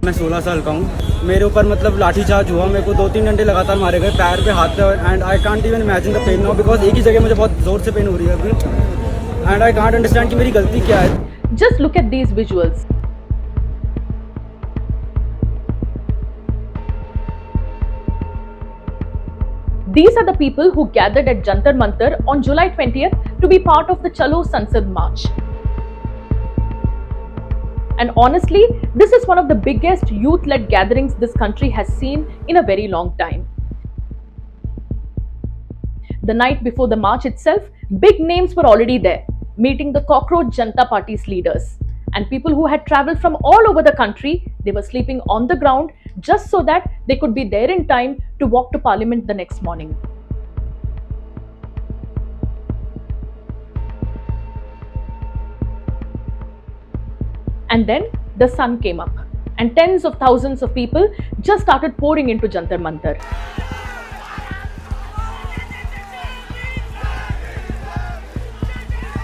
मैं 16 साल का हूँ। मेरे ऊपर मतलब लाठीचार्ज हुआ, मेरे को 2-3 घंटे लगातार मारे गए पैर पे, हाथ पे, and I can't even imagine the pain now because एक ही जगह मुझे बहुत जोर से पेन हो रही है अभी, एंड आई कांट अंडरस्टैंड कि मेरी गलती क्या है। Just look at these visuals. These are the people who gathered at Jantar Mantar on July 20th to be part of the Chalo Sansad March. And honestly, this is one of the biggest youth-led gatherings this country has seen in a very long time. The night before the march itself, big names were already there, meeting the Cockroach Janta Party's leaders. And people who had travelled from all over the country, they were sleeping on the ground just so that they could be there in time to walk to Parliament the next morning. And then the sun came up and tens of thousands of people just started pouring into Jantar Mantar.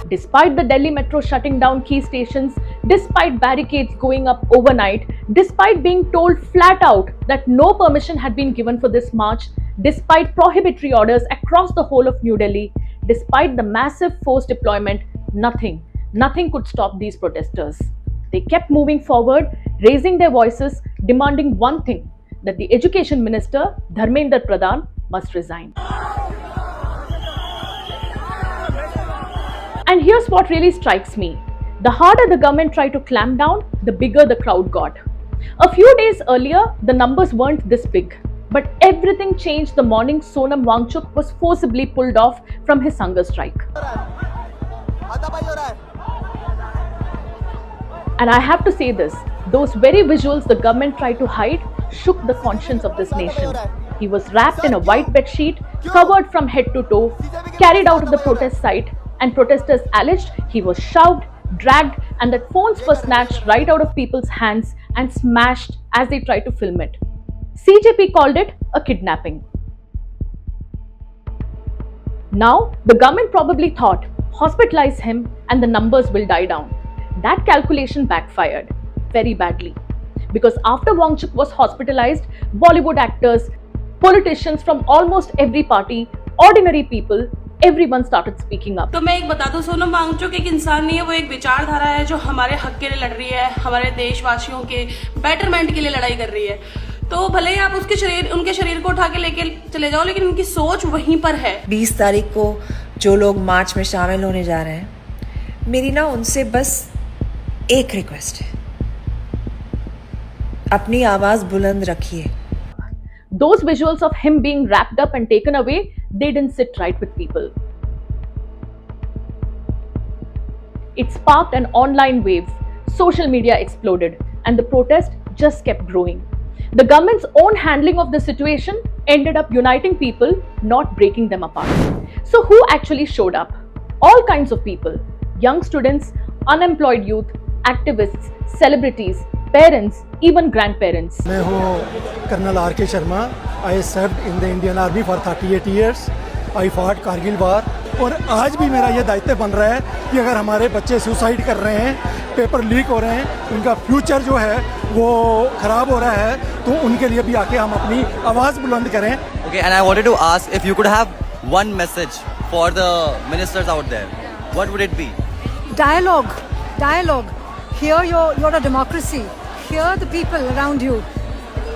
Despite the Delhi Metro shutting down key stations, despite barricades going up overnight, despite being told flat out that no permission had been given for this march, despite prohibitory orders across the whole of New Delhi, despite the massive force deployment, nothing could stop these protesters. They kept moving forward, raising their voices, demanding one thing, that the Education Minister, Dharmendra Pradhan, must resign. And here's what really strikes me. The harder the government tried to clamp down, the bigger the crowd got. A few days earlier, the numbers weren't this big. But everything changed the morning Sonam Wangchuk was forcibly pulled off from his hunger strike. And I have to say this, those very visuals the government tried to hide shook the conscience of this nation. He was wrapped in a white bed sheet, covered from head to toe, carried out of the protest site, and protesters alleged he was shoved, dragged, and that phones were snatched right out of people's hands and smashed as they tried to film it. CJP called it a kidnapping. Now, the government probably thought, hospitalize him and the numbers will die down. That calculation backfired very badly. Because after Wangchuk was hospitalized, Bollywood actors, politicians from almost every party, ordinary people, everyone started speaking up. तो मैं एक बता दूं, सोनम वांगचुक एक इंसान नहीं है, वो एक विचारधारा है जो हमारे हक के लिए लड़ रही है, हमारे देशवासियों के बेटरमेंट के लिए लड़ाई कर रही है। तो भले ही आप उनके शरीर को उठा के लेके चले जाओ, लेकिन उनकी सोच वहीं पर है। 20 तारीख को जो लोग मार्च में शामिल होने जा रहे हैं, मेरी ना उनसे बस एक रिक्वेस्ट है, अपनी आवाज बुलंद रखिए। Those visuals of him being wrapped up and taken away, they didn't sit right with people. It sparked an online wave, social media exploded, and the protest just kept growing. The government's own handling of the situation ended up uniting people, not breaking them apart. So who actually showed up? All kinds of people. Young students, unemployed youth, activists, celebrities, parents, even grandparents. मैं हूँ colonel R.K. Sharma. I served in the Indian Army for 38 years. I fought Kargil वार. और आज भी मेरा ये दायित्व बन रहा है कि अगर हमारे बच्चे सुसाइड कर रहे हैं, पेपर लीक हो रहे हैं, उनका फ्यूचर जो है वो खराब हो रहा है, तो उनके लिए भी आके हम अपनी आवाज़ बुलंद करें. Okay, and I wanted to ask if you could have one message for the ministers out there, what would it be? Dialogue. Here you're a democracy. Hear the people around you.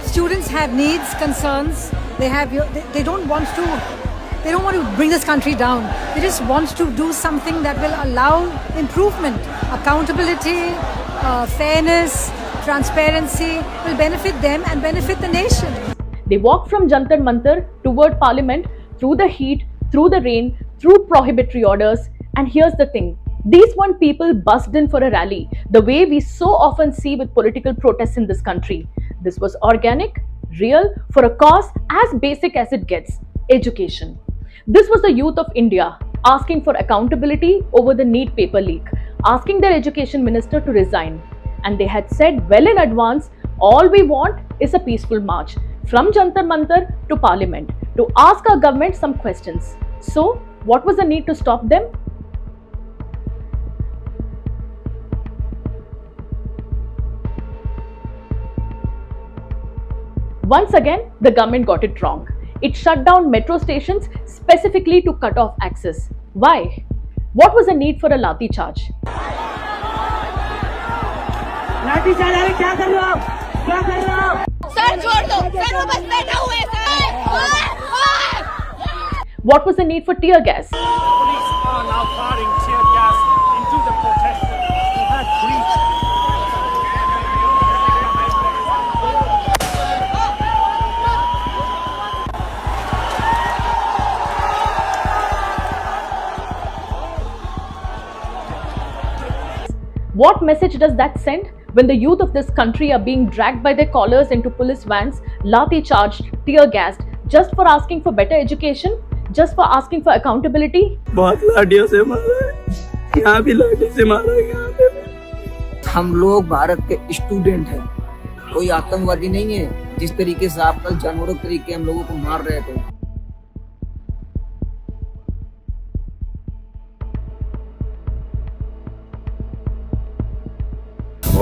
Students have needs, concerns. They don't want to bring this country down. They just want to do something that will allow improvement, accountability, fairness, transparency will benefit them and benefit the nation. They walked from Jantar Mantar toward Parliament through the heat, through the rain, through prohibitory orders. And here's the thing. These weren't people bussed in for a rally, the way we so often see with political protests in this country. This was organic, real, for a cause as basic as it gets, education. This was the youth of India asking for accountability over the NEET paper leak, asking their education minister to resign. And they had said well in advance, all we want is a peaceful march from Jantar Mantar to Parliament to ask our government some questions. So, what was the need to stop them? Once again, the government got it wrong. It shut down metro stations specifically to cut off access. Why? What was the need for a lathi charge? What was the need for tear gas? Police are now firing tear gas into the protesters who had breached. What message does that send when the youth of this country are being dragged by their collars into police vans, lathi charged, tear gassed, just for asking for better education, just for asking for accountability? बहुत लाठियों से मारा है, यहाँ भी लाठी से मारा है, यहाँ पे। हम लोग भारत के स्टूडेंट हैं, कोई आतंकवादी नहीं है। जिस तरीके से आप कल जानवरों के तरीके हम लोगों को मार रहे थे,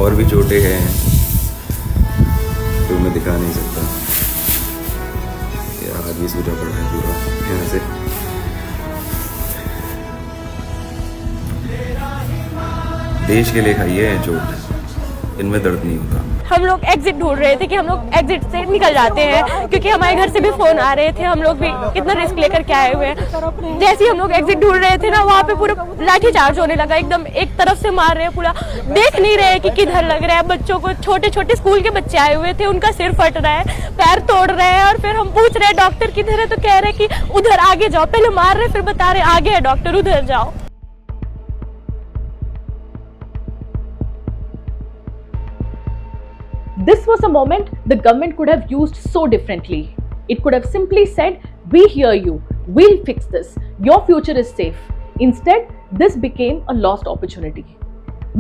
और भी चोटें हैं जो मैं दिखा नहीं सकता। ये हाथ भी सूजा पड़ा है पूरा यहाँ से। देश के लिए खाई है चोट, इनमें दर्द नहीं होता। हम लोग एग्जिट ढूंढ रहे थे कि हम लोग एग्जिट से निकल जाते हैं, क्योंकि हमारे घर से भी फोन आ रहे थे। हम लोग भी कितना रिस्क लेकर के आए हुए हैं। जैसे ही हम लोग एग्जिट ढूंढ रहे थे ना, वहाँ पे पूरा लाठी चार्ज होने लगा। एकदम एक तरफ से मार रहे हैं, पूरा देख नहीं रहे कि किधर लग रहा है। बच्चों को, छोटे छोटे स्कूल के बच्चे आए हुए थे, उनका सिर फट रहा है, पैर तोड़ रहे हैं। और फिर हम पूछ रहे हैं डॉक्टर किधर है, तो कह रहे हैं कि उधर आगे जाओ। पहले मार रहे फिर बता रहे आगे है डॉक्टर, उधर जाओ। This was a moment the government could have used so differently. It could have simply said, "We hear you, we'll fix this, your future is safe." Instead, this became a lost opportunity.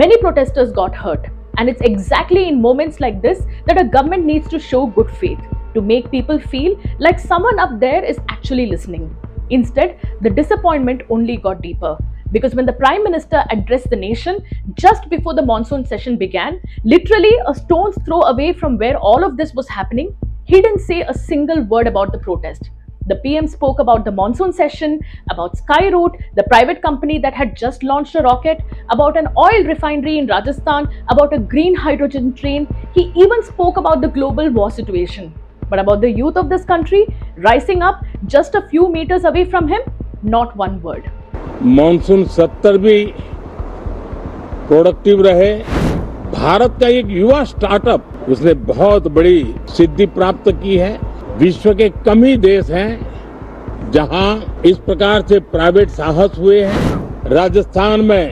Many protesters got hurt, and it's exactly in moments like this that a government needs to show good faith, to make people feel like someone up there is actually listening. Instead, the disappointment only got deeper. Because when the Prime Minister addressed the nation just before the monsoon session began, literally a stone's throw away from where all of this was happening, he didn't say a single word about the protest. The PM spoke about the monsoon session, about Skyroot, the private company that had just launched a rocket, about an oil refinery in Rajasthan, about a green hydrogen train. He even spoke about the global war situation. But about the youth of this country rising up just a few meters away from him, not one word. Monsoon 70 भी productive रहे। भारत का एक युवा startup, उसने बहुत बड़ी सिद्धि प्राप्त की है। विश्व के कम ही देश हैं जहां इस प्रकार से प्राइवेट साहस हुए हैं। राजस्थान में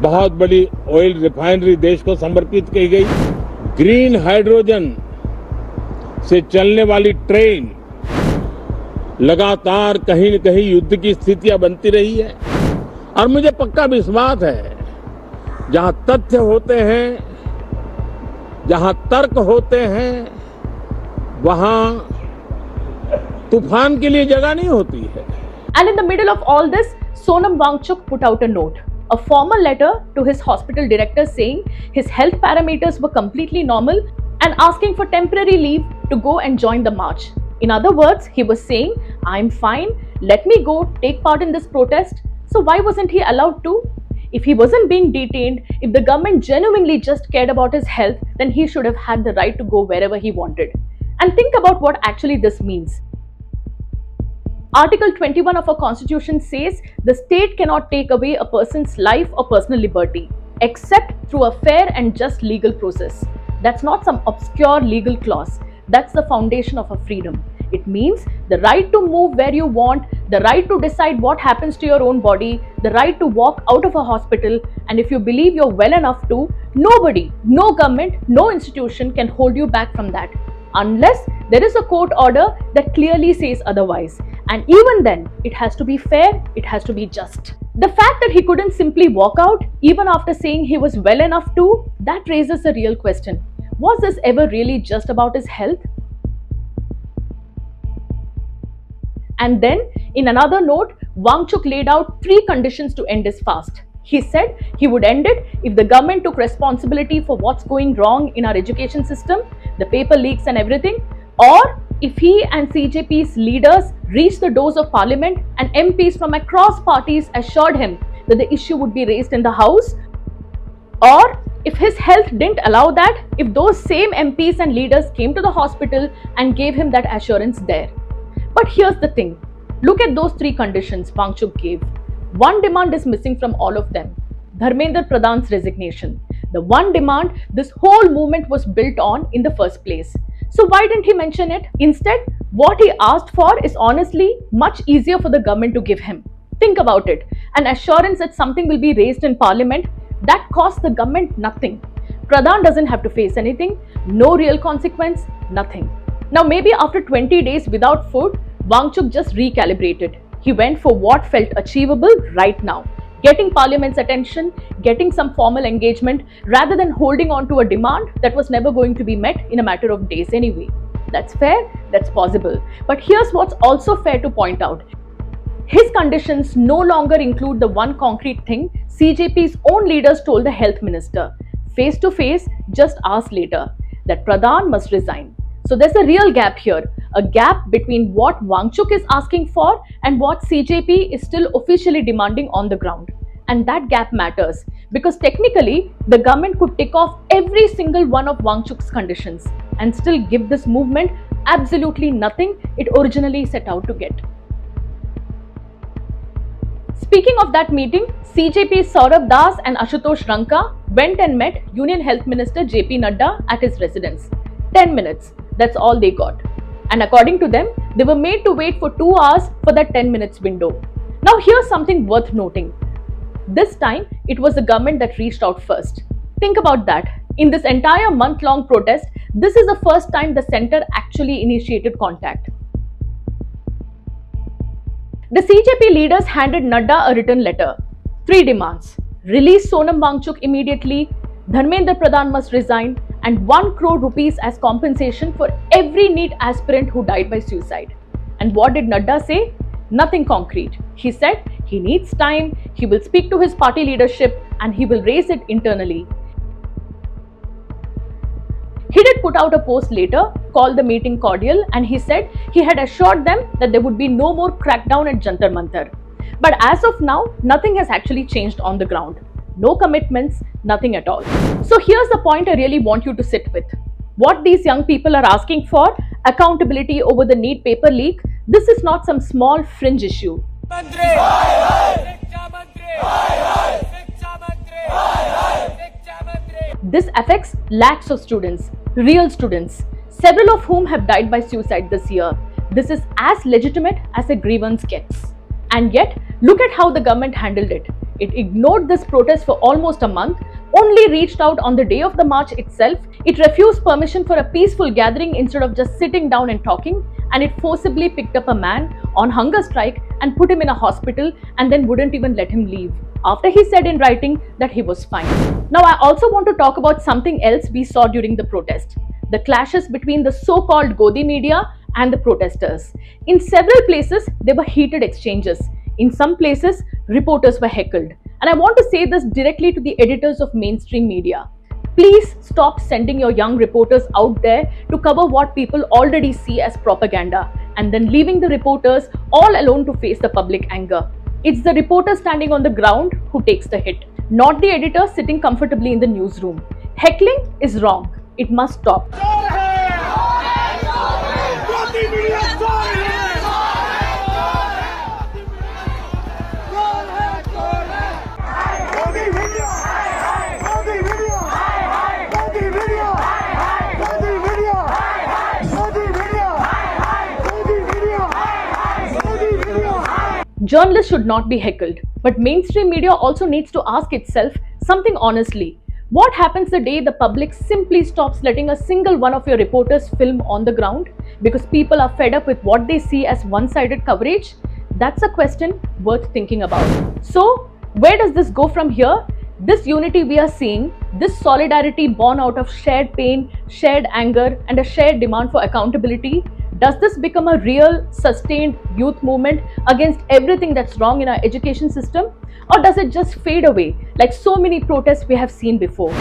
बहुत बड़ी ऑयल रिफाइनरी देश को समर्पित की गई। ग्रीन हाइड्रोजन से चलने वाली ट्रेन, लगातार कहीं न कहीं युद्ध की स्थितियां बनती रही है। और मुझे पक्का विश्वास है, जहां तथ्य होते हैं, जहां तर्क होते हैं, वहां तूफान के लिए जगह नहीं होती है। And in the middle of all this, Sonam Wangchuk put out a note, a formal letter to his hospital director saying his health parameters were completely normal and asking for temporary leave to go and join the march. In other words, he was saying, "I'm fine, let me go take part in this protest." So why wasn't he allowed to? If he wasn't being detained, if the government genuinely just cared about his health, then he should have had the right to go wherever he wanted. And think about what actually this means. Article 21 of our constitution says the state cannot take away a person's life or personal liberty except through a fair and just legal process. That's not some obscure legal clause. That's the foundation of our freedom. It means the right to move where you want, the right to decide what happens to your own body, the right to walk out of a hospital, and if you believe you're well enough to, nobody, no government, no institution can hold you back from that. Unless there is a court order that clearly says otherwise. And even then, it has to be fair, it has to be just. The fact that he couldn't simply walk out, even after saying he was well enough to, that raises a real question. Was this ever really just about his health? And then, in another note, Wangchuk laid out 3 conditions to end his fast. He said he would end it if the government took responsibility for what's going wrong in our education system, the paper leaks and everything, or if he and CJP's leaders reached the doors of parliament and MPs from across parties assured him that the issue would be raised in the house, or if his health didn't allow that, if those same MPs and leaders came to the hospital and gave him that assurance there. But here's the thing, look at those three conditions Wangchuk gave. One demand is missing from all of them, Dharmendra Pradhan's resignation. The one demand this whole movement was built on in the first place. So why didn't he mention it? Instead, what he asked for is honestly much easier for the government to give him. Think about it, an assurance that something will be raised in parliament, that costs the government nothing. Pradhan doesn't have to face anything, no real consequence, nothing. Now maybe after 20 days without food, Wangchuk just recalibrated. He went for what felt achievable right now, getting parliament's attention, getting some formal engagement, rather than holding on to a demand that was never going to be met in a matter of days anyway. That's fair, that's possible. But here's what's also fair to point out. His conditions no longer include the one concrete thing CJP's own leaders told the health minister, face to face just hours later, that Pradhan must resign. So there's a real gap here, a gap between what Wangchuk is asking for and what CJP is still officially demanding on the ground. And that gap matters because technically the government could tick off every single one of Wangchuk's conditions and still give this movement absolutely nothing it originally set out to get. Speaking of that meeting, CJP's Saurabh Das and Ashutosh Ranka went and met Union Health Minister JP Nadda at his residence. 10 minutes, that's all they got. And according to them, they were made to wait for 2 hours for that 10 minutes window. Now here's something worth noting. This time, it was the government that reached out first. Think about that. In this entire month-long protest, this is the first time the centre actually initiated contact. The CJP leaders handed Nadda a written letter. 3 demands. Release Sonam Wangchuk immediately, Dharmendra Pradhan must resign, and 1 crore rupees as compensation for every NEET aspirant who died by suicide. And what did Nadda say? Nothing concrete. He said he needs time, he will speak to his party leadership, and he will raise it internally. He did put out a post later, called the meeting cordial, and he said he had assured them that there would be no more crackdown at Jantar Mantar. But as of now, nothing has actually changed on the ground. No commitments, nothing at all. So here's the point I really want you to sit with. What these young people are asking for, accountability over the NEET paper leak, this is not some small fringe issue. This affects lakhs of students, real students, several of whom have died by suicide this year. This is as legitimate as a grievance gets. And yet, look at how the government handled it. It ignored this protest for almost a month, only reached out on the day of the march itself. It refused permission for a peaceful gathering instead of just sitting down and talking, and it forcibly picked up a man on hunger strike and put him in a hospital and then wouldn't even let him leave after he said in writing that he was fine. Now, I also want to talk about something else we saw during the protest, the clashes between the so-called Godi media and the protesters. In several places, there were heated exchanges. In some places, reporters were heckled. And I want to say this directly to the editors of mainstream media. Please stop sending your young reporters out there to cover what people already see as propaganda and then leaving the reporters all alone to face the public anger. It's the reporter standing on the ground who takes the hit, not the editor sitting comfortably in the newsroom. Heckling is wrong. It must stop. Journalists should not be heckled, but mainstream media also needs to ask itself something honestly. What happens the day the public simply stops letting a single one of your reporters film on the ground because people are fed up with what they see as one-sided coverage? That's a question worth thinking about. So, where does this go from here? This unity we are seeing, this solidarity born out of shared pain, shared anger, and a shared demand for accountability, does this become a real, sustained youth movement against everything that's wrong in our education system? Or does it just fade away like so many protests we have seen before?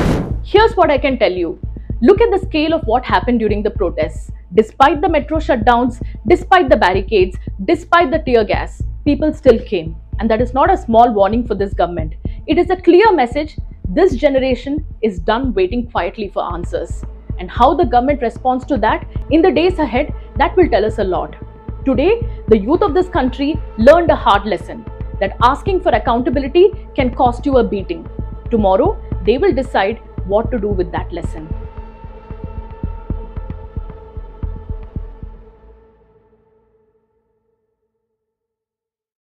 Here's what I can tell you. Look at the scale of what happened during the protests. Despite the metro shutdowns, despite the barricades, despite the tear gas, people still came. And that is not a small warning for this government. It is a clear message. This generation is done waiting quietly for answers. And how the government responds to that in the days ahead, that will tell us a lot. Today, the youth of this country learned a hard lesson that asking for accountability can cost you a beating. Tomorrow, they will decide what to do with that lesson.